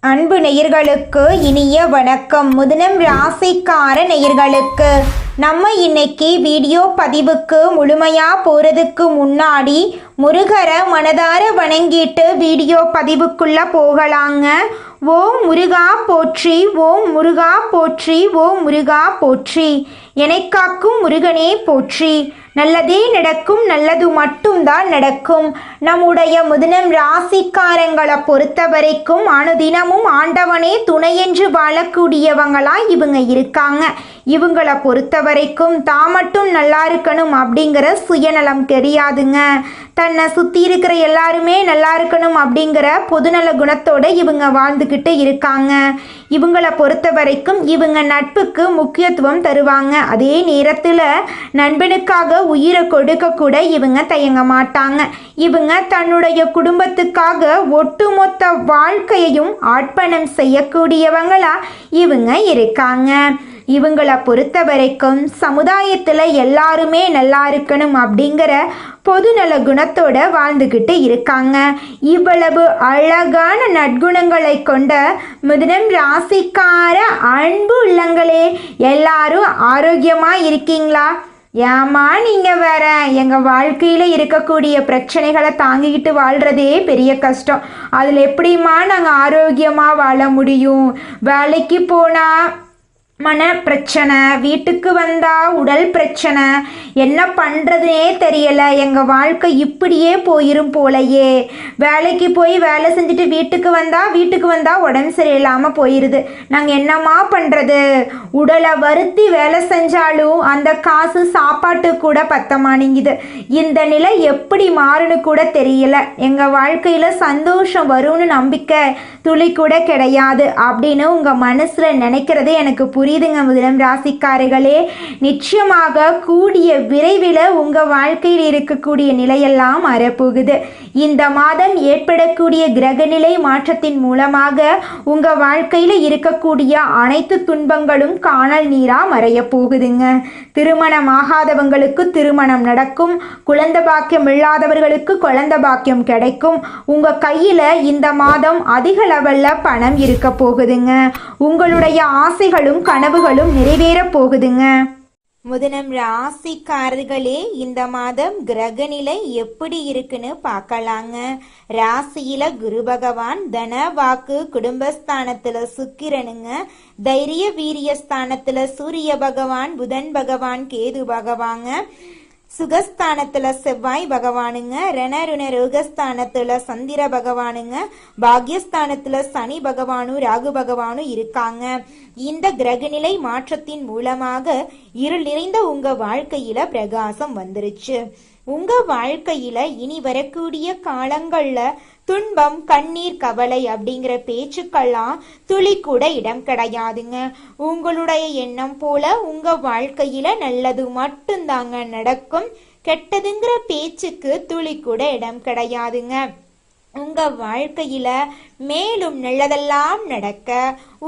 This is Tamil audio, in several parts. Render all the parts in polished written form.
அன்பு நேயர்களுக்கு இனிய வணக்கம். மிதுனம் ராசிக்கார நேயர்களுக்கு நம்ம இன்னைக்கு வீடியோ பதிவுக்கு முழுமையாக போகிறதுக்கு முன்னாடி முருகரை மனதார வணங்கிட்டு வீடியோ பதிவுக்குள்ளே போகலாங்க. ஓம் முருகா போற்றி, ஓம் முருகா போற்றி, ஓம் முருகா போற்றி. எனக்காக்கும் முருகனே போற்றி. நல்லதே நடக்கும், நல்லது மட்டும்தான் நடக்கும். நம்முடைய மிதுனம் ராசிக்காரங்களை பொறுத்த வரைக்கும் அனுதினமும் ஆண்டவனே துணையென்று வாழக்கூடியவங்களா இவங்க இருக்காங்க. இவங்களை பொறுத்த வரைக்கும் தான் மட்டும் நல்லா இருக்கணும் அப்படிங்கிற சுயநலம் தெரியாதுங்க. தன்னை சுற்றி இருக்கிற எல்லாருமே நல்லா இருக்கணும் அப்படிங்கிற பொதுநல குணத்தோடு இவங்க வாழ்ந்துக்கிட்டு இருக்காங்க. இவங்களை பொறுத்த வரைக்கும் இவங்க நட்புக்கு முக்கியத்துவம் தருவாங்க. அதே நேரத்தில் நண்பனுக்காக உயிரை கொடுக்க கூட இவங்க தயங்க மாட்டாங்க. இவங்க தன்னுடைய குடும்பத்துக்காக ஒட்டுமொத்த வாழ்க்கையையும் அர்ப்பணம் செய்யக்கூடியவங்களா இவங்க இருக்காங்க. இவங்களை பொறுத்த வரைக்கும் சமுதாயத்தில் எல்லாருமே நல்லா இருக்கணும் அப்படிங்கிற பொதுநல குணத்தோட வாழ்ந்துக்கிட்டு இருக்காங்க. இவ்வளவு அழகான நற்குணங்களை கொண்ட மிதுனம் ராசிக்கார அன்பு உள்ளங்களே, எல்லாரும் ஆரோக்கியமாக இருக்கீங்களா? ஏமா நீங்கள் வேற, எங்கள் வாழ்க்கையில் இருக்கக்கூடிய பிரச்சனைகளை தாங்கிக்கிட்டு வாழ்கிறதே பெரிய கஷ்டம். அதில் எப்படிமா நாங்கள் ஆரோக்கியமாக வாழ முடியும்? வேலைக்கு போனால் மன பிரச்சனை, வீட்டுக்கு வந்தால் உடல் பிரச்சனை, என்ன பண்ணுறதுனே தெரியலை. எங்கள் வாழ்க்கை இப்படியே போயிரும் போலையே. வேலைக்கு போய் வேலை செஞ்சுட்டு வீட்டுக்கு வந்தால் உடம்பு சரியில்லாமல் போயிடுது. நாங்கள் என்னம்மா பண்ணுறது? உடலை வருத்தி வேலை செஞ்சாலும் அந்த காசு சாப்பாட்டு கூட பத்த மாட்டேங்குது. இந்த நிலை எப்படி மாறுன்னு கூட தெரியல. எங்கள் வாழ்க்கையில் சந்தோஷம் வரும்னு நம்பிக்கை துளி கூட கிடையாது அப்படின்னு உங்கள் மனசில் நினைக்கிறது எனக்கு புரியுதுங்க. மிதுனம் ராசிக்காரர்களே, நிச்சயமாக கூடிய விரைவில் உங்கள் வாழ்க்கையில் இருக்கக்கூடிய நிலையெல்லாம் மாறப்போகுது. இந்த மாதம் ஏற்படக்கூடிய கிரகநிலை மாற்றத்தின் மூலமாக உங்கள் வாழ்க்கையில் இருக்கக்கூடிய அனைத்து துன்பங்களும் காணல் நீராக மறைய போகுதுங்க. திருமணம் ஆகாதவங்களுக்கு திருமணம் நடக்கும். குழந்தை பாக்கியம் இல்லாதவர்களுக்கு குழந்தை பாக்கியம் கிடைக்கும். உங்கள் கையில் இந்த மாதம் அதிக லெவலில் பணம் இருக்க போகுதுங்க. உங்களுடைய ஆசைகளும் கனவுகளும் நிறைவேற போகுதுங்க. மிதுனம் ராசிக்காரர்களே, இந்த மாதம் கிரகநிலை எப்படி இருக்குன்னு பார்க்கலாங்க. ராசியில குரு பகவான், தன வாக்கு குடும்பஸ்தானத்துல சுக்கிரனுங்க, தைரிய வீரிய ஸ்தானத்துல சூரிய பகவான், புதன் பகவான், கேது பகவாங்க, சுகஸ்தானத்துல செவ்வாய் பகவானுங்க, ரணருண ரோகஸ்தானத்துல சந்திர பகவானுங்க, பாக்யஸ்தானத்துல சனி பகவானும் ராகு பகவானும் இருக்காங்க. இந்த கிரகநிலை மாற்றத்தின் மூலமாக இருள் நிறைந்த உங்க வாழ்க்கையில பிரகாசம் வந்துருச்சு. உங்க வாழ்க்கையில இனி வரக்கூடிய காலங்கள்ல துன்பம், கண்ணீர், கவலை அப்படிங்கிற பேச்சுக்கெல்லாம் துளி கூட இடம் கிடையாதுங்க. உங்களுடைய எண்ணம் போல உங்க வாழ்க்கையில நல்லது மட்டும்தாங்க நடக்கும். கெட்டதுங்கிற பேச்சுக்கு துளி கூட இடம் கிடையாதுங்க. உங்க வாழ்க்கையில மேலும் நல்லதெல்லாம் நடக்க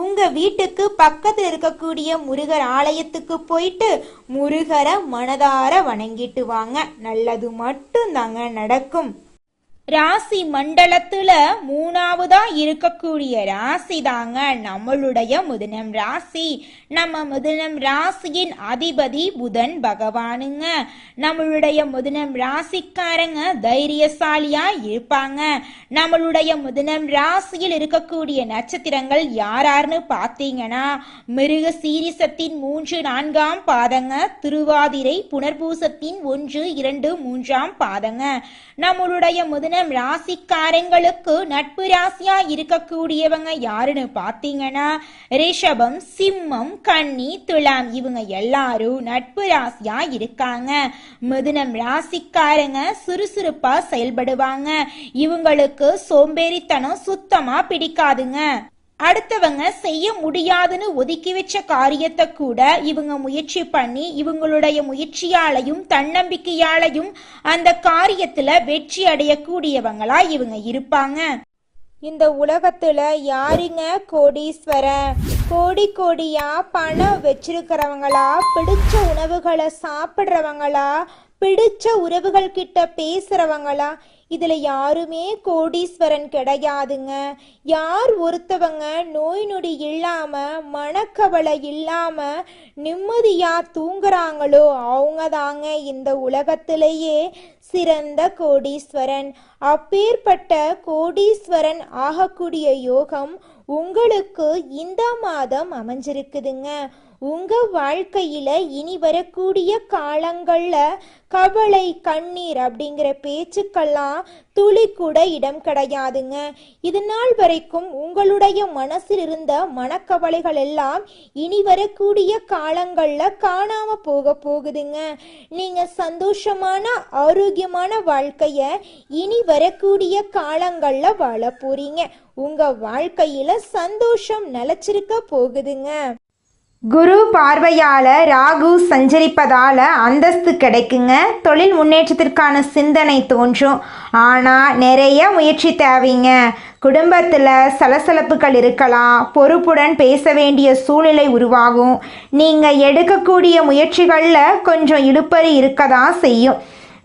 உங்க வீட்டுக்கு பக்கத்தில் இருக்கக்கூடிய முருகர் ஆலயத்துக்கு போயிட்டு முருகரை மனதார வணங்கிட்டு வாங்க. நல்லது மட்டும்தாங்க நடக்கும். ராசி மண்டலத்துல மூணாவதா இருக்கக்கூடிய ராசி தாங்க நம்மளுடைய மிதுனம் ராசி. நம்ம மிதுனம் ராசியின் அதிபதி புதன் பகவானுங்க. நம்மளுடைய மிதுனம் ராசிக்காரங்க தைரியசாலியா இருப்பாங்க. நம்மளுடைய மிதுனம் ராசியில் இருக்கக்கூடிய நட்சத்திரங்கள் யாரார்னு பார்த்தீங்கன்னா, மிருக சீரிசத்தின் 3, 4ஆம் பாதங்க, திருவாதிரை, புனர்பூசத்தின் 1, 2, 3ஆம் பாதங்க. நம்மளுடைய மிதுனம் ராசிக்காரங்களுக்கு நட்பு ராசியா இருக்கக்கூடியவங்க யாருன்னு பாத்தீங்கன்னா, ரிஷபம், சிம்மம், கன்னி, துலாம், இவங்க எல்லாரும் நட்பு ராசியா இருக்காங்க. மிதுனம் ராசிக்காரங்க சுறுசுறுப்பா செயல்படுவாங்க. இவங்களுக்கு சோம்பேறித்தனம் சுத்தமா பிடிக்காதுங்க. அடுத்தவங்க செய்ய முடியாதுன்னு ஒதுக்கி வச்ச காரியத்தை கூட இவங்க முயற்சி பண்ணி இவங்களுடைய முயற்சியாலையும் தன்னம்பிக்கையாலையும் அந்த காரியத்துல வெற்றி அடையக்கூடியவங்களா இவங்க இருப்பாங்க. இந்த உலகத்துல யாருங்க கோடீஸ்வரன்? கோடி கோடியா பணம் வச்சிருக்கிறவங்களா, பிடிச்ச உணவுகளை சாப்பிட்றவங்களா, பிடிச்ச உறவுகள் கிட்ட பேசுறவங்களா, இதில் யாருமே கோடீஸ்வரன் கிடையாதுங்க. யார் ஒருத்தவங்க நோய் நொடி இல்லாமல் மனக்கவலை இல்லாமல் நிம்மதியாக தூங்குறாங்களோ அவங்க தாங்க இந்த உலகத்திலேயே சிறந்த கோடீஸ்வரன். அப்பேற்பட்ட கோடீஸ்வரன் ஆகக்கூடிய யோகம் உங்களுக்கு இந்த மாதம் அமைஞ்சிருக்குதுங்க. உங்க வாழ்க்கையில இனி வரக்கூடிய காலங்கள்ல கவலை கண்ணீர் அப்படிங்கிற பேச்சுக்கெல்லாம் துளி கூட இடம் கிடையாதுங்க. இது நாள் வரைக்கும் உங்களுடைய மனசில் இருந்த மனக்கவலைகள் எல்லாம் இனி வரக்கூடிய காலங்கள்ல காணாம போகுதுங்க. நீங்க சந்தோஷமான ஆரோக்கியமான வாழ்க்கைய இனி வரக்கூடிய காலங்கள்ல வாழ போறீங்க. உங்க வாழ்க்கையில சந்தோஷம் நிலைச்சிருக்க போகுதுங்க. குரு பார்வையால் ராகு சஞ்சரிப்பதால் அந்தஸ்து கிடைக்குங்க. தொழில் முன்னேற்றத்திற்கான சிந்தனை தோன்றும். ஆனால் நிறைய முயற்சி தேவைங்க. குடும்பத்தில் சலசலப்புகள் இருக்கலாம். பொறுப்புடன் பேச வேண்டிய சூழ்நிலை உருவாகும். நீங்கள் எடுக்கக்கூடிய முயற்சிகளில் கொஞ்சம் இழுப்பறி இருக்க தான் செய்யும்.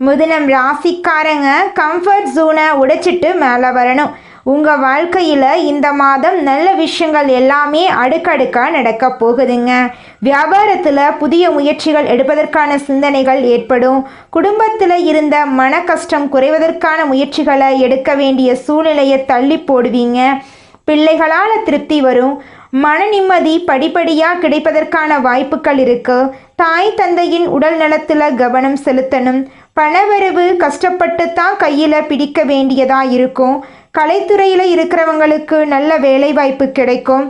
மிதுனம் ராசிக்காரங்க கம்ஃபர்ட் ஜோனை உடைச்சிட்டு மேலே வரணும். உங்கள் வாழ்க்கையில் இந்த மாதம் நல்ல விஷயங்கள் எல்லாமே அடுக்கடுக்காக நடக்க போகுதுங்க. வியாபாரத்தில் புதிய முயற்சிகள் எடுப்பதற்கான சிந்தனைகள் ஏற்படும். குடும்பத்தில் இருந்த மன கஷ்டம் குறைவதற்கான முயற்சிகளை எடுக்க வேண்டிய சூழ்நிலையை தள்ளி போடுவீங்க. பிள்ளைகளால் திருப்தி வரும். மன நிம்மதி படிப்படியாக கிடைப்பதற்கான வாய்ப்புகள் இருக்குது. தாய் தந்தையின் உடல் நலத்தில் கவனம் செலுத்தணும். பணவரவு கஷ்டப்பட்டு தான் கையில் பிடிக்க வேண்டியதாக இருக்கும். கலைத்துறையில் இருக்கிறவங்களுக்கு நல்ல வேலை வாய்ப்பு கிடைக்கும்.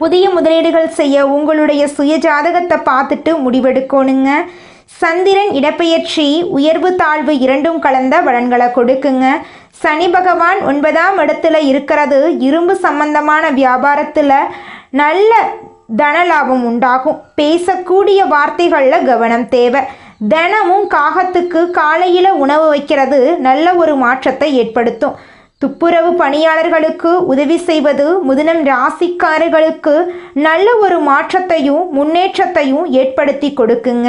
புதிய முதலீடுகள் செய்ய உங்களுடைய சுய ஜாதகத்தை பார்த்துட்டு முடிவெடுக்கணுங்க. சந்திரன் இடப்பெயர்ச்சி உயர்வு தாழ்வு இரண்டும் கலந்த பலன்களை கொடுக்குங்க. சனி பகவான் 9ஆம் இடத்துல இருக்கிறது இரும்பு சம்பந்தமான வியாபாரத்தில் நல்ல தனலாபம் உண்டாகும். பேசக்கூடிய வார்த்தைகளில் கவனம் தேவை. தினமும் காகத்துக்கு காலையில் உணவு வைக்கிறது நல்ல ஒரு மாற்றத்தை ஏற்படுத்தும். துப்புரவு பணியாளர்களுக்கு உதவி செய்வது மிதுனம் ராசிக்காரர்களுக்கு நல்ல ஒரு மாற்றத்தையும் முன்னேற்றத்தையும் ஏற்படுத்தி கொடுக்குங்க.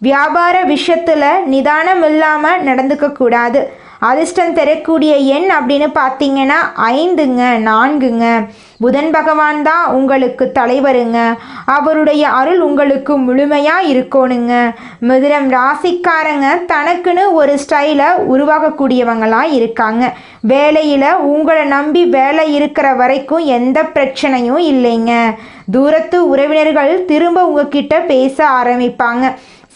வியாபார விஷயத்தில் நிதானம் இல்லாமல் நடந்துக்க கூடாது. அதிர்ஷ்டம் தரக்கூடிய எண் அப்படின்னு பார்த்தீங்கன்னா 5ங்க 4ங்க. புதன் பகவான் தான் உங்களுக்கு தலைவருங்க. அவருடைய அருள் உங்களுக்கு முழுமையாக இருக்கணுங்க. மிதுனம் ராசிக்காரங்க தனக்குன்னு ஒரு ஸ்டைலை உருவாக்கக்கூடியவங்களாக இருக்காங்க. வேலையில் உங்களை நம்பி வேலை இருக்கிற வரைக்கும் எந்த பிரச்சனையும் இல்லைங்க. தூரத்து உறவினர்கள் திரும்ப உங்ககிட்ட பேச ஆரம்பிப்பாங்க.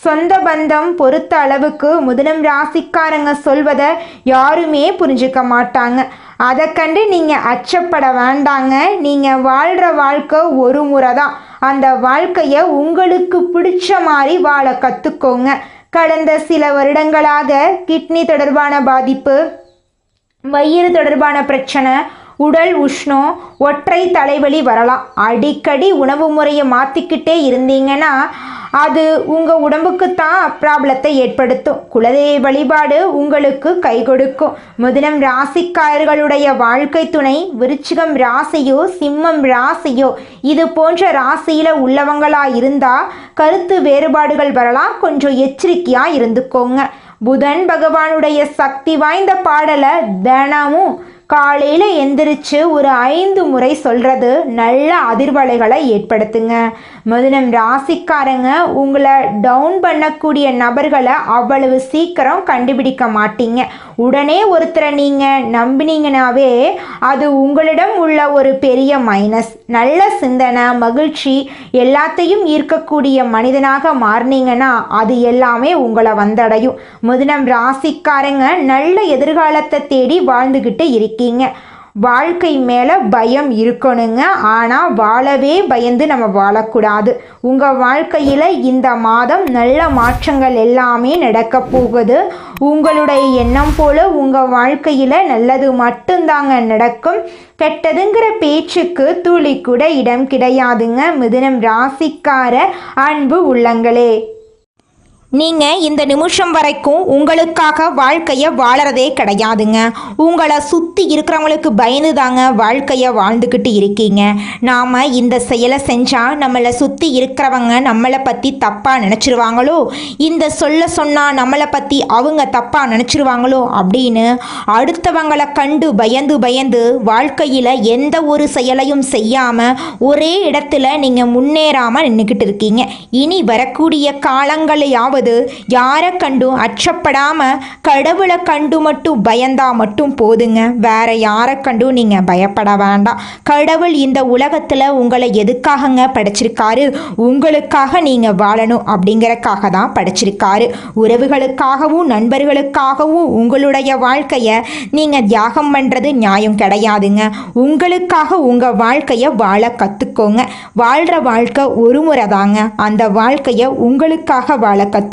சொந்த பந்தம் பொறுத்த அளவுக்கு மிதுனம் ராசிக்காரங்க சொல்வதை யாருமே புரிஞ்சுக்க மாட்டாங்க. அதை கண்டு நீங்கள் அச்சப்பட வேண்டாங்க. நீங்கள் வாழ்கிற வாழ்க்கை ஒரு முறை தான். அந்த வாழ்க்கையை உங்களுக்கு பிடிச்ச மாதிரி வாழ கற்றுக்கோங்க. கடந்த சில வருடங்களாக கிட்னி தொடர்பான பாதிப்பு, வயிறு தொடர்பான பிரச்சனை, உடல் உஷ்ணம், ஒற்றை தலைவலி வரலாம். அடிக்கடி உணவு முறையை மாற்றிக்கிட்டே இருந்தீங்கன்னா அது உங்கள் உடம்புக்கு தான் ப்ராப்ளத்தை ஏற்படுத்தும். குலதெய்வ வழிபாடு உங்களுக்கு கை கொடுக்கும். மிதுனம் ராசிக்காரர்களுடைய வாழ்க்கை துணை விருச்சிகம் ராசியோ சிம்மம் ராசியோ இது போன்ற ராசியில் உள்ளவங்களாக இருந்தால் கருத்து வேறுபாடுகள் வரலாம். கொஞ்சம் எச்சரிக்கையாக இருந்துக்கோங்க. புதன் பகவானுடைய சக்தி வாய்ந்த பாடலை தினமும் காலையில் எந்திரிச்சு ஒரு 5 முறை சொல்கிறது நல்ல அதிர்வலைகளை ஏற்படுத்துங்க. மிதுனம் ராசிக்காரங்க உங்களை டவுன் பண்ணக்கூடிய நபர்களை அவ்வளவு சீக்கிரம் கண்டுபிடிக்க மாட்டீங்க. உடனே ஒருத்தரை நீங்கள் நம்பினீங்கனாவே அது உங்களிடம் உள்ள ஒரு பெரிய மைனஸ். நல்ல சிந்தனை மகிழ்ச்சி எல்லாத்தையும் ஈர்க்கக்கூடிய மனிதனாக மாறினீங்கன்னா அது எல்லாமே உங்களை வந்தடையும். மிதுனம் ராசிக்காரங்க நல்ல எதிர்காலத்தை தேடி வாழ்ந்துக்கிட்டு இருக்கீங்க. வாழ்க்கை மேலே பயம் இருக்கணுங்க. ஆனால் வாழவே பயந்து நம்ம வாழக்கூடாது. உங்கள் வாழ்க்கையில் இந்த மாதம் நல்ல மாற்றங்கள் எல்லாமே நடக்க போகுது. உங்களுடைய எண்ணம் போல உங்கள் வாழ்க்கையில் நல்லது மட்டும்தாங்க நடக்கும். கெட்டதுங்கிற பேச்சுக்கு துளி கூட இடம் கிடையாதுங்க. மிதுனம் ராசிக்கார அன்பு உள்ளங்களே, நீங்கள் இந்த நிமிஷம் வரைக்கும் உங்களுக்காக வாழ்க்கையை வாழறதே கிடையாதுங்க. உங்களை சுற்றி இருக்கிறவங்களுக்கு பயந்து தாங்க வாழ்க்கையை வாழ்ந்துக்கிட்டு இருக்கீங்க. நாம் இந்த செயலை செஞ்சால் நம்மளை சுற்றி இருக்கிறவங்க நம்மளை பற்றி தப்பாக நினச்சிருவாங்களோ, இந்த சொன்னால் நம்மளை பற்றி அவங்க தப்பாக நினச்சிருவாங்களோ அப்படின்னு அடுத்தவங்களை கண்டு பயந்து வாழ்க்கையில் எந்த ஒரு செயலையும் செய்யாமல் ஒரே இடத்துல நீங்கள் முன்னேறாமல் நின்றுக்கிட்டு இருக்கீங்க. இனி வரக்கூடிய காலங்களையாவது யாரை கண்டும் அச்சப்படாம கடவுளை கண்டு மட்டும் பயந்தா மட்டும் போதுங்க. வேற யாரை கண்டும் நீங்க பயப்பட வேண்டாம். கடவுள் இந்த உலகத்துல உங்களை எதுக்காகங்க படைச்சிருக்காரு? உங்களுக்காக நீங்க வாழணும் அப்படிங்கறக்காக தான் படைச்சிருக்காரு. உறவுகளுக்காகவும் நண்பர்களுக்காகவும் உங்களுடைய வாழ்க்கைய நீங்க தியாகம் பண்றது நியாயம் கிடையாதுங்க. உங்களுக்காக உங்க வாழ்க்கைய வாழ கத்துக்கோங்க. வாழ்ற வாழ்க்கை ஒரு முறை தாங்க. அந்த வாழ்க்கைய உங்களுக்காக வாழ கற்றுக்கோங்க.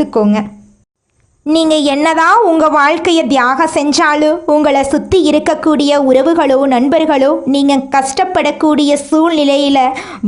நீங்கள் என்னதான் உங்கள் வாழ்க்கையை தியாகம் செஞ்சாலும் உங்களை சுற்றி இருக்கக்கூடிய உறவுகளோ நண்பர்களோ நீங்கள் கஷ்டப்படக்கூடிய சூழ்நிலையில்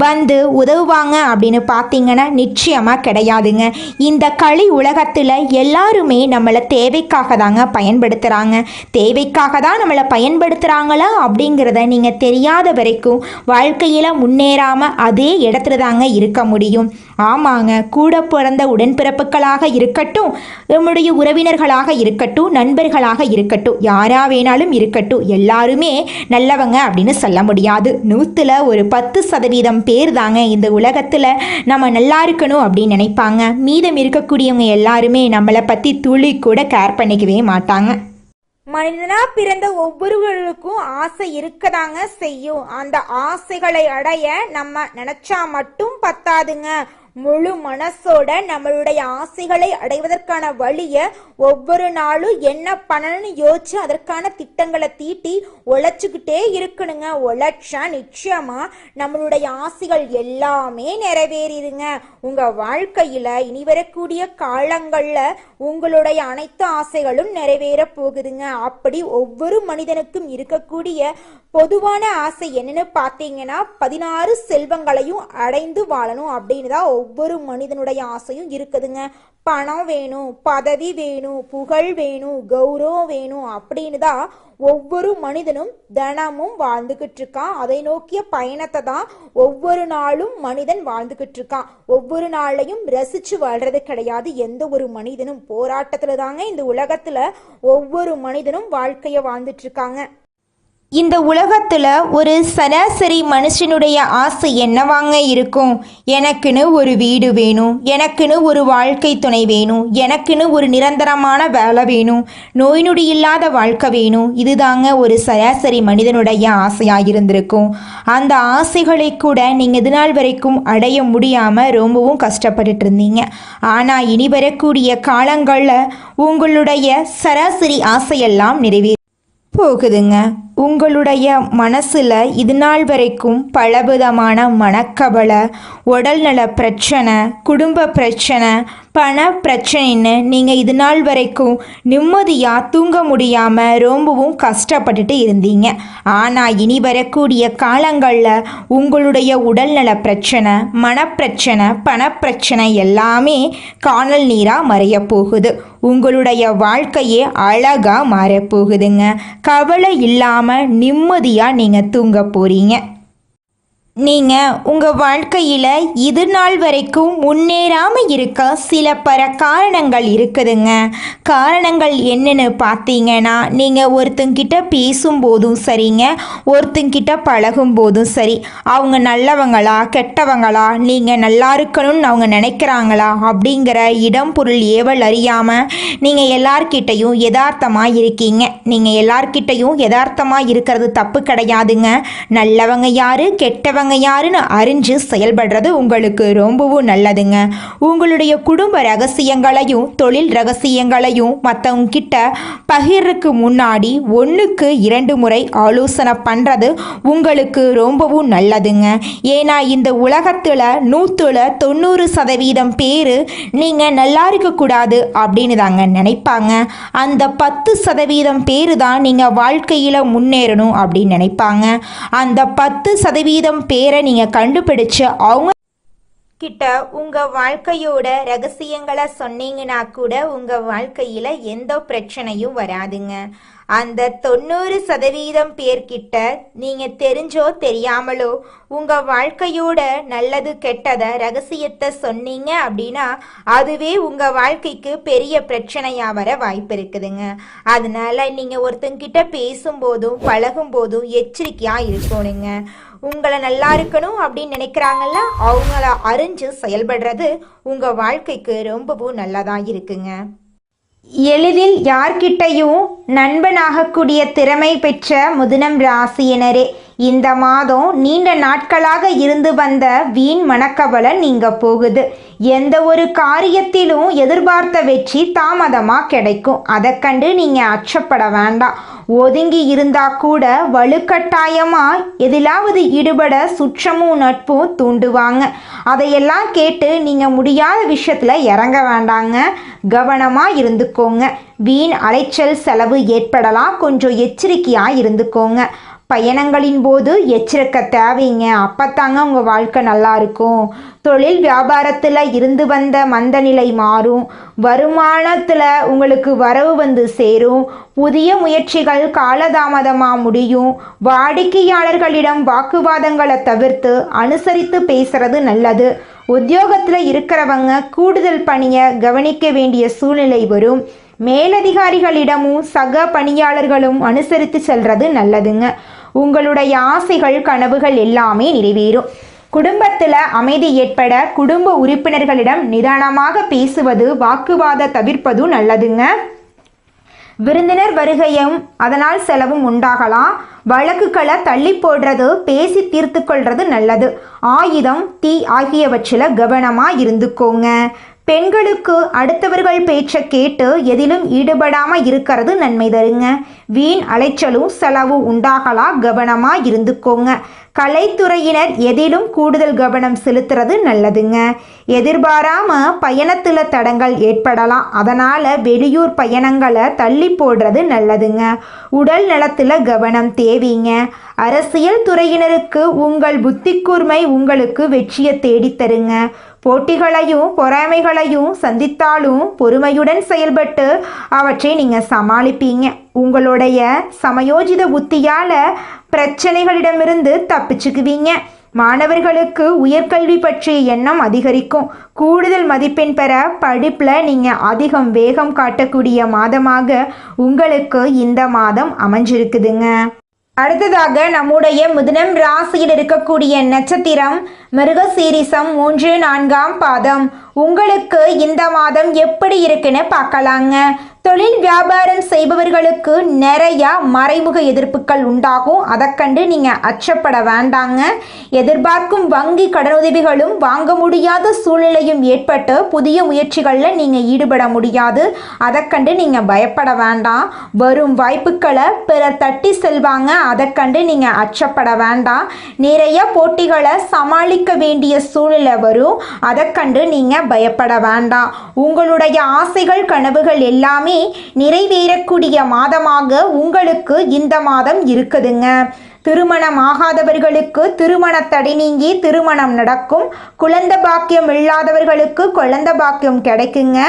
வந்து உதவுவாங்க அப்படின்னு பார்த்தீங்கன்னா நிச்சயமாக கிடையாதுங்க. இந்த களி உலகத்தில் எல்லாருமே நம்மளை தேவைக்காக தாங்க பயன்படுத்துகிறாங்க. தேவைக்காக தான் நம்மளை பயன்படுத்துகிறாங்களா அப்படிங்கிறத நீங்கள் தெரியாத வரைக்கும் வாழ்க்கையில் முன்னேறாமல் அதே இடத்துல தாங்க இருக்க முடியும். ஆமாங்க, கூட பிறந்த உடன்பிறப்புகளாக இருக்கட்டும், நம்முடைய உறவினர்களாக இருக்கட்டும், நண்பர்களாக இருக்கட்டும், யாரா வேணாலும் இருக்கட்டும், எல்லாருமே நல்லவங்க அப்படின்னு சொல்ல முடியாது. 100ல் ஒரு 10% பேர் தாங்க இந்த உலகத்தில் நம்ம நல்லா இருக்கணும் அப்படின்னு நினைப்பாங்க. மீதம் இருக்கக்கூடியவங்க எல்லாருமே நம்மளை பற்றி துளி கூட கேர் பண்ணிக்கவே மாட்டாங்க. மனிதனா பிறந்த ஒவ்வொருவருக்கும் ஆசை இருக்கதாங்க செய்யும். அந்த ஆசைகளை அடைய நம்ம நினைச்சா மட்டும் பத்தாதுங்க. முழு மனசோட நம்மளுடைய ஆசைகளை அடைவதற்கான வழியை ஒவ்வொரு நாளும் என்ன பண்ணணும்னு யோசிச்சு அதற்கான திட்டங்களை தீட்டி உழைச்சிக்கிட்டே இருக்கணுங்க. உழைச்சா நிச்சயமா நம்மளுடைய ஆசைகள் எல்லாமே நிறைவேறிடுங்க. உங்க வாழ்க்கையில இனி வரக்கூடிய காலங்கள்ல உங்களுடைய அனைத்து ஆசைகளும் நிறைவேற போகுதுங்க. அப்படி ஒவ்வொரு மனிதனுக்கும் இருக்கக்கூடிய பொதுவான ஆசை என்னன்னு பார்த்தீங்கன்னா 16 செல்வங்களையும் அடைந்து வாழணும் அப்படின்னு தான் ஒவ்வொரு மனிதனுடைய ஆசையும் இருக்குதுங்க. பணம் வேணும், பதவி வேணும், புகழ் வேணும், கௌரவம் வேணும் அப்படின்னு தான் ஒவ்வொரு மனிதனும் தினமும் வாழ்ந்துகிட்டு இருக்கான். அதை நோக்கிய பயணத்தை தான் ஒவ்வொரு நாளும் மனிதன் வாழ்ந்துகிட்டு இருக்கான். ஒவ்வொரு நாளையும் ரசிச்சு வாழ்றது கிடையாது. எந்த ஒரு மனிதனும் போராட்டத்துல தாங்க இந்த உலகத்துல ஒவ்வொரு மனிதனும் வாழ்க்கைய வாழ்ந்துட்டு இருக்காங்க. இந்த உலகத்தில் ஒரு சராசரி மனுஷனுடைய ஆசை என்னவாங்க இருக்கும்? எனக்குன்னு ஒரு வீடு வேணும், எனக்குன்னு ஒரு வாழ்க்கை துணை வேணும், எனக்குன்னு ஒரு நிரந்தரமான வேலை வேணும், நோய் நொடி இல்லாத வாழ்க்கை வேணும். இதுதாங்க ஒரு சராசரி மனிதனுடைய ஆசையாக இருந்திருக்கும். அந்த ஆசைகளை கூட நீங்கள் இது நாள் வரைக்கும் அடைய முடியாமல் ரொம்பவும் கஷ்டப்பட்டுட்டு இருந்தீங்க. ஆனால் இனி வரக்கூடிய காலங்களில் உங்களுடைய சராசரி ஆசையெல்லாம் நிறைவேறும் போகுதுங்க. உங்களுடைய மனசில் இது நாள் வரைக்கும் பலவிதமான மனக்கவலை, உடல்நல பிரச்சனை, குடும்ப பிரச்சனை, பண பிரச்சனைன்னு நீங்கள் இது நாள் வரைக்கும் நிம்மதியாக தூங்க முடியாமல் ரொம்பவும் கஷ்டப்பட்டுட்டு இருந்தீங்க. ஆனால் இனி வரக்கூடிய காலங்களில் உங்களுடைய உடல்நல பிரச்சனை, மனப்பிரச்சனை, பணப்பிரச்சனை எல்லாமே காணல் நீராக மறைய போகுது. உங்களுடைய வாழ்க்கையே அழகாக மாறப்போகுதுங்க. கவலை இல்லாமல் நிம்மதியாக நீங்கள் தூங்க போகிறீங்க. நீங்கள் உங்கள் வாழ்க்கையில் இது நாள் வரைக்கும் முன்னேறாமல் இருக்க சில காரணங்கள் இருக்குதுங்க. காரணங்கள் என்னென்னு பார்த்தீங்கன்னா, நீங்கள் ஒருத்தங்கிட்ட பேசும்போதும் சரிங்க, ஒருத்தங்கிட்ட பழகும் போதும் சரி, அவங்க நல்லவங்களா கெட்டவங்களா, நீங்கள் நல்லா இருக்கணும்னு அவங்க நினைக்கிறாங்களா அப்படிங்கிற இடம் பொருள் ஏவல் அறியாமல் நீங்கள் எல்லார்கிட்டையும் யதார்த்தமாக இருக்கீங்க. நீங்கள் எல்லார்கிட்டையும் யதார்த்தமாக இருக்கிறது தப்பு கிடையாதுங்க. நல்லவங்க யாரு கெட்டவங்க யாருன்னு அறிஞ்சு செயல்படுறது உங்களுக்கு ரொம்பவும் நல்லதுங்க. உங்களுடைய குடும்ப ரகசியங்களையும் தொழில் ரகசியங்களையும் மற்றவங்க கிட்ட பகிர்றதுக்கு முன்னாடி 1க்கு 2 முறை ஆலோசனை பண்ணுறது உங்களுக்கு ரொம்பவும் நல்லதுங்க. ஏன்னா இந்த உலகத்தில் 100ல் 90% பேர் நீங்கள் நல்லா இருக்கக்கூடாது அப்படின்னு தாங்க நினைப்பாங்க. அந்த 10% பேர் தான் நீங்கள் வாழ்க்கையில் முன்னேறணும் அப்படின்னு நினைப்பாங்க. அந்த 10% பேரை நீங்கள் கண்டுபிடிச்சு அவங்க கிட்ட உங்க வாழ்க்கையோட ரகசியங்களை சொன்னீங்கன்னா கூட உங்க வாழ்க்கையில எந்த பிரச்சனையும் வராதுங்க. அந்த 90% பேர்கிட்ட நீங்க தெரிஞ்சோ தெரியாமலோ உங்க வாழ்க்கையோட நல்லது கெட்டத ரகசியத்தை சொன்னீங்க அப்படின்னா அதுவே உங்க வாழ்க்கைக்கு பெரிய பிரச்சனையா வர வாய்ப்பு இருக்குதுங்க. அதனால நீங்க ஒருத்தங்கிட்ட பேசும்போதும் பழகும் போதும் எச்சரிக்கையா இருக்கணுங்க. உங்களை நல்லா இருக்கணும் அப்படின்னு நினைக்கிறாங்கல்ல, அவங்கள அறிஞ்சு செயல்படுறது உங்க வாழ்க்கைக்கு ரொம்பவும் நல்லதா இருக்குங்க. எளிதில் யார்கிட்டையும் நண்பனாகக்கூடிய திறமை பெற்ற மிதுனம் ராசியினரே, இந்த மாதம் நீண்ட நாட்களாக இருந்து வந்த வீண் மனக்கவலை நீங்க போகுது. எந்த ஒரு காரியத்திலும் எதிர்பார்த்த வெற்றி தாமதமாக கிடைக்கும். அதை கண்டு நீங்கள் அச்சப்பட வேண்டாம். ஒதுங்கி இருந்தா கூட வலுக்கட்டாயமாக எதிலாவது ஈடுபட சுற்றமும் நட்பும் தூண்டுவாங்க. அதையெல்லாம் கேட்டு நீங்கள் முடியாத விஷயத்தில் இறங்க வேண்டாங்க. கவனமாக இருந்துக்கோங்க. வீண் அலைச்சல் செலவு ஏற்படலாம். கொஞ்சம் எச்சரிக்கையாக இருந்துக்கோங்க. பயணங்களின் போது எச்சரிக்கை தேவைங்க. அப்பத்தாங்க உங்கள் வாழ்க்கை நல்லா இருக்கும். தொழில் வியாபாரத்தில் இருந்து வந்த மந்த நிலை மாறும். வருமானத்தில் உங்களுக்கு வரவு வந்து சேரும். புதிய முயற்சிகள் காலதாமதமாக முடியும். வாடிக்கையாளர்களிடம் வாக்குவாதங்களை தவிர்த்து அனுசரித்து பேசுறது நல்லது. உத்தியோகத்தில் இருக்கிறவங்க கூடுதல் பணியை கவனிக்க வேண்டிய சூழ்நிலை வரும். மேலதிகாரிகளிடமும் சக பணியாளர்களும் அனுசரித்து செல்றது நல்லதுங்க. உங்களுடைய ஆசைகள் கனவுகள் எல்லாமே நிறைவேறும். குடும்பத்தில் அமைதி ஏற்பட குடும்ப உறுப்பினர்களிடம் நிதானமாக பேசுவது, வாக்குவாத தவிர்ப்பதும் நல்லதுங்க. விருந்தினர் வருகையும் அதனால் செலவும் உண்டாகலாம். வழக்குகளை தள்ளி போடுறது, பேசி தீர்த்து கொள்வது நல்லது. ஆயுதம், தீ ஆகியவற்றில் கவனமாக இருந்துக்கோங்க. பெண்களுக்கு அடுத்தவர்கள் பேச்சை கேட்டு எதிலும் ஈடுபடாமல் இருக்கிறது நன்மை தருங்க. வீண் அலைச்சலும் செலவு உண்டாகலாம். கவனமாக இருந்துக்கோங்க. கலைத்துறையினர் எதிலும் கூடுதல் கவனம் செலுத்துறது நல்லதுங்க. எதிர்பாராமல் பயணத்தில் தடங்கள் ஏற்படலாம். அதனால் வெளியூர் பயணங்களை தள்ளி போடுறது நல்லதுங்க. உடல் நலத்தில் கவனம் தேவைங்க. அரசியல் துறையினருக்கு உங்கள் புத்தி கூர்மை உங்களுக்கு வெற்றியை தேடித்தருங்க. போட்டிகளையும் பொறாமைகளையும் சந்தித்தாலும் பொறுமையுடன் செயல்பட்டு அவற்றை நீங்கள் சமாளிப்பீங்க. உங்களுடைய சமயோஜித புத்தியால் பிரச்சனைகளிடமிருந்து தப்பிச்சுக்குவீங்க. மாணவர்களுக்கு உயர்கல்வி பற்றிய எண்ணம் அதிகரிக்கும். கூடுதல் மதிப்பெண் பெற படிப்பில் நீங்கள் அதிகம் வேகம் காட்டக்கூடிய மாதமாக உங்களுக்கு இந்த மாதம் அமைஞ்சிருக்குதுங்க. அடுத்ததாக நம்முடைய மிதுனம் ராசியில் இருக்கக்கூடிய நட்சத்திரம் மிருகசீரிசம் 3, 4ஆம் பாதம். உங்களுக்கு இந்த மாதம் எப்படி இருக்குன்னு பார்க்கலாங்க. தொழில் வியாபாரம் செய்பவர்களுக்கு நிறைய மறைமுக எதிர்ப்புகள் உண்டாகும். அதை கண்டு நீங்கள் அச்சப்பட வேண்டாங்க. எதிர்பார்க்கும் வங்கி கடனுதவிகளும் வாங்க முடியாத சூழ்நிலையும் ஏற்பட்டு புதிய முயற்சிகளில் நீங்கள் ஈடுபட முடியாது. அதை கண்டு நீங்கள் பயப்பட வேண்டாம். வரும் வாய்ப்புகளை பிறர் தட்டி செல்வாங்க. அதை கண்டு நீங்கள் அச்சப்பட வேண்டாம். நிறைய போட்டிகளை சமாளிக்க வேண்டிய சூழ்நிலை வரும். அதை கண்டு நீங்கள் பயப்பட வேண்டாம். உங்களுடைய ஆசைகள் கனவுகள் எல்லாமே நிறைவேறக்கூடிய மாதமாக உங்களுக்கு இந்த மாதம் இருக்குதுங்க. திருமணம் ஆகாதவர்களுக்கு திருமண தடை நீங்கி திருமணம் நடக்கும். குழந்தை பாக்கியம் இல்லாதவர்களுக்கு குழந்தை பாக்கியம் கிடைக்குங்க.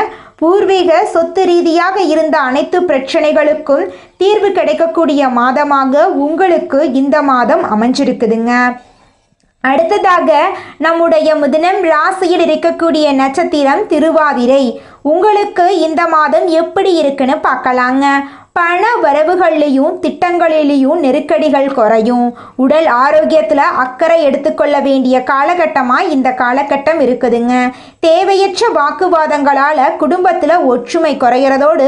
பூர்வீக சொத்து ரீதியாக இருந்த அனைத்து பிரச்சனைகளுக்கும் தீர்வு கிடைக்கக்கூடிய மாதமாக உங்களுக்கு இந்த மாதம் அமைஞ்சிருக்குதுங்க. அடுத்ததாக நம்முடைய மிதுனம் ராசியில் இருக்கக்கூடிய நட்சத்திரம் திருவாதிரை. உங்களுக்கு இந்த மாதம் எப்படி இருக்குன்னு பார்க்கலாங்க. பண வரவுகள்லையும் திட்டங்களிலையும் நெருக்கடிகள் குறையும். உடல் ஆரோக்கியத்தில் அக்கறை எடுத்துக்கொள்ள வேண்டிய காலகட்டமாக இந்த காலகட்டம் இருக்குதுங்க. தேவையற்ற வாக்குவாதங்களால் குடும்பத்தில் ஒற்றுமை குறைகிறதோடு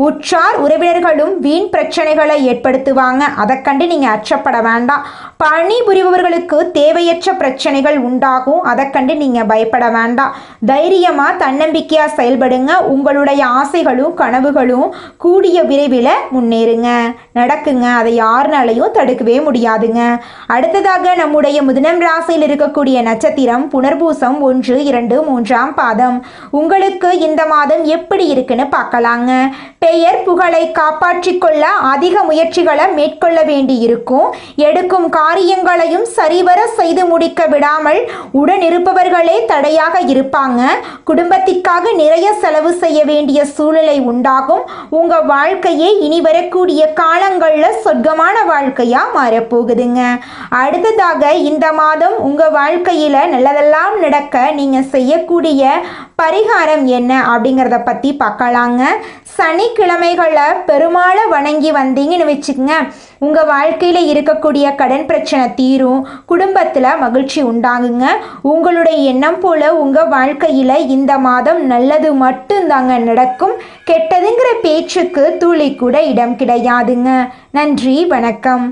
உற்றார் உறவினர்களும் வீண் பிரச்சனைகளை ஏற்படுத்துவாங்க. அதை கண்டு நீங்கள் அச்சப்பட வேண்டாம். பணி புரிபவர்களுக்கு தேவையற்ற பிரச்சனைகள் உண்டாகும். அதை கண்டு நீங்கள் பயப்பட வேண்டாம். தைரியமாக தன்னம்பிக்கையாக செயல்படுங்க. உங்களுடைய ஆசைகளும் கனவுகளும் கூடிய விரைவில் முன்னேறுங்க, நடக்குங்க. அதை யாருனாலையும் தடுக்கவே முடியாதுங்க. அடுத்ததாக நம்முடைய மிதுனம் ராசியில் இருக்கக்கூடிய நட்சத்திரம் புனர்பூசம் 1, 2, 3ஆம் பாதம். உங்களுக்கு இந்த மாதம் எப்படி இருக்குன்னு பார்க்கலாங்க. பெயர் புகழை காப்பாற்றிக் கொள்ள அதிக முயற்சிகளை மேற்கொள்ள வேண்டி இருக்கும். எடுக்கும் காரியங்களையும் சரிவர செய்து முடிக்க விடாமல் உடனிருப்பவர்களே தடையாக இருப்பாங்க. குடும்பத்திற்காக நிறைய செலவு செய்ய வேண்டிய சூழ்நிலை உண்டாகும். உங்க வாழ்க்கையே இனி வரக்கூடிய காலங்களில் சொர்க்கமான வாழ்க்கையா மாறப்போகுதுங்க. அடுத்ததாக இந்த மாதம் உங்க வாழ்க்கையில நல்லதெல்லாம் நடக்க நீங்க செய்யக்கூடிய பரிகாரம் என்ன அப்படிங்கிறத பற்றி பார்க்கலாங்க. சனிக்கிழமைகளை பெருமாளை வணங்கி வந்தீங்கன்னு வச்சுக்கோங்க, உங்கள் வாழ்க்கையில் இருக்கக்கூடிய கடன் பிரச்சனை தீரும், குடும்பத்தில் மகிழ்ச்சி உண்டாகுங்க. உங்களுடைய எண்ணம் போல் உங்கள் வாழ்க்கையில் இந்த மாதம் நல்லது மட்டும்தாங்க நடக்கும். கெட்டதுங்கிற பேச்சுக்கு துளி கூட இடம் கிடையாதுங்க. நன்றி, வணக்கம்.